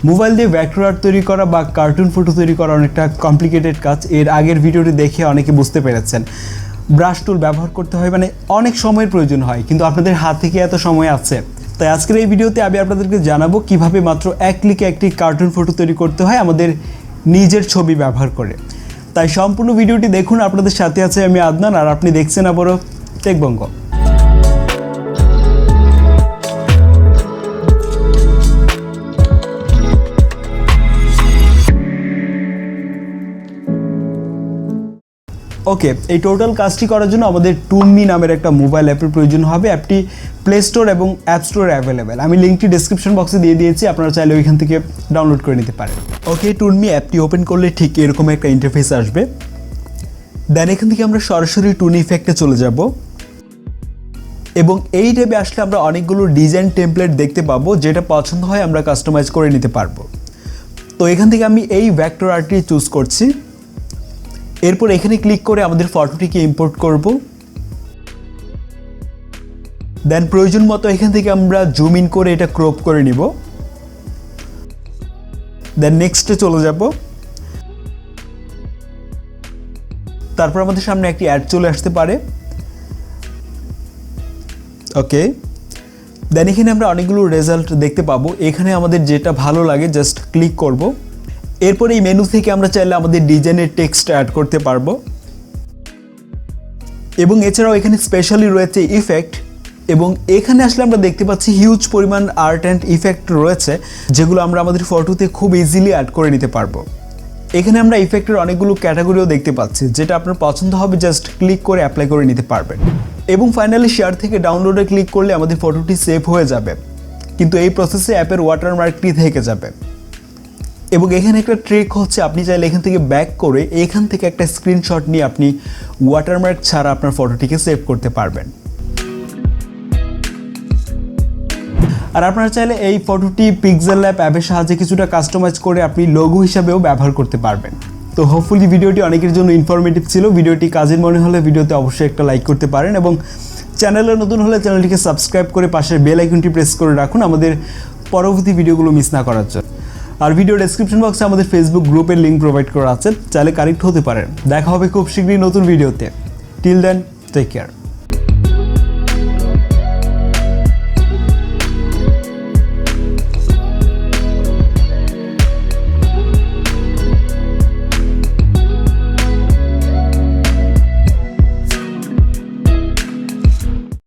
Mobile দিয়ে vector art তৈরি করা বা কার্টুন ফটো তৈরি করা অনেকটা কমপ্লিকেটেড কাজ। এর আগের ভিডিওটি দেখে অনেকে বুঝতে পেরেছেন। ব্রাশ টুল ব্যবহার করতে হয়, মানে অনেক সময়ের প্রয়োজন হয়, কিন্তু আপনাদের হাত থেকে এত সময় আছে। তাই আজকের এই ভিডিওতে আমি আপনাদেরকে জানাবো কিভাবে মাত্র এক ক্লিকে একটি কার্টুন ফটো তৈরি করতে হয় আমাদের নিজের ছবি ব্যবহার করে। তাই সম্পূর্ণ ভিডিওটি দেখুন। আপনাদের সাথে আছে আমি আদনান, আর আপনি দেখছেন আবারও টেকবঙ্গ। ওকে, এই টোটাল কাজটি করার জন্য আমাদের টুনমি নামের একটা মোবাইল অ্যাপের প্রয়োজন হবে। অ্যাপটি প্লে স্টোর এবং অ্যাপ স্টোরে অ্যাভেলেবেল। আমি লিঙ্কটি ডেসক্রিপশন বক্সে দিয়ে দিয়েছি, আপনারা চাইলে ওইখান থেকে ডাউনলোড করে নিতে পারেন। ওকে, টুনমি অ্যাপটি ওপেন করলে ঠিক এরকম একটা ইন্টারফেস আসবে। দেন এখান থেকে আমরা সরাসরি টুন ইফেক্টে চলে যাব এবং এই ট্যাবে আসলে আমরা অনেকগুলো ডিজাইন টেমপ্লেট দেখতে পাবো। যেটা পছন্দ হয় আমরা কাস্টমাইজ করে নিতে পারবো। তো এখান থেকে আমি এই ভেক্টর আর্টটি চুজ করছি। এরপর এখানে ক্লিক করে আমাদের ফটোটিকে ইম্পোর্ট করব। দেন প্রয়োজন মতো এখান থেকে আমরা জুম ইন করে এটা ক্রপ করে নিব। দেন নেক্সটে চলে যাব। তারপর আমাদের সামনে একটি অ্যাড চলে আসতে পারে। ওকে, দেন এখানে আমরা অনেকগুলো রেজাল্ট দেখতে পাবো। এখানে আমাদের যেটা ভালো লাগে জাস্ট ক্লিক করব। এরপর এই মেনু থেকে আমরা চাইলে আমাদের ডিজাইনের টেক্সট অ্যাড করতে পারবো। এবং এছাড়াও এখানে স্পেশালি রয়েছে ইফেক্ট, এবং এখানে আসলে আমরা দেখতে পাচ্ছি হিউজ পরিমাণ আর্ট অ্যান্ড ইফেক্ট রয়েছে, যেগুলো আমরা আমাদের ফটোতে খুব ইজিলি অ্যাড করে নিতে পারবো। এখানে আমরা ইফেক্টের অনেকগুলো ক্যাটাগরিও দেখতে পাচ্ছি, যেটা আপনার পছন্দ হবে জাস্ট ক্লিক করে অ্যাপ্লাই করে নিতে পারবেন। এবং ফাইনালি শেয়ার থেকে ডাউনলোডে ক্লিক করলে আমাদের ফটোটি সেভ হয়ে যাবে, কিন্তু এই প্রসেসে অ্যাপের ওয়াটারমার্কটি থেকে যাবে। এবং এখানে একটা ট্রিক হচ্ছে, আপনি চাইলে এখান থেকে ব্যাক করে এখান থেকে একটা স্ক্রিনশট নিয়ে আপনি ওয়াটারমার্ক ছাড়া আপনার ফটোটিকে সেভ করতে পারবেন। আর আপনারা চাইলে এই ফটোটি পিক্সেল ল্যাব অ্যাপের সাহায্যে কিছুটা কাস্টমাইজ করে আপনি লোগো হিসাবেও ব্যবহার করতে পারবেন। তো হোপফুলি ভিডিওটি অনেকের জন্য ইনফরমেটিভ ছিল। ভিডিওটি কাজের মনে হলে ভিডিওতে অবশ্যই একটা লাইক করতে পারেন, এবং চ্যানেলে নতুন হলে চ্যানেলটিকে সাবস্ক্রাইব করে পাশের বেল আইকনটি প্রেস করে রাখুন আমাদের পরবর্তী ভিডিওগুলো মিস না করার জন্য। আর ভিডিও ডেসক্রিপশন বক্সে আমাদের ফেসবুক গ্রুপের লিঙ্ক প্রোভাইড করা আছে, চাইলে কানেক্ট হতে পারেন। দেখা হবে খুব শীঘ্রই নতুন ভিডিওতে। Till then, take care.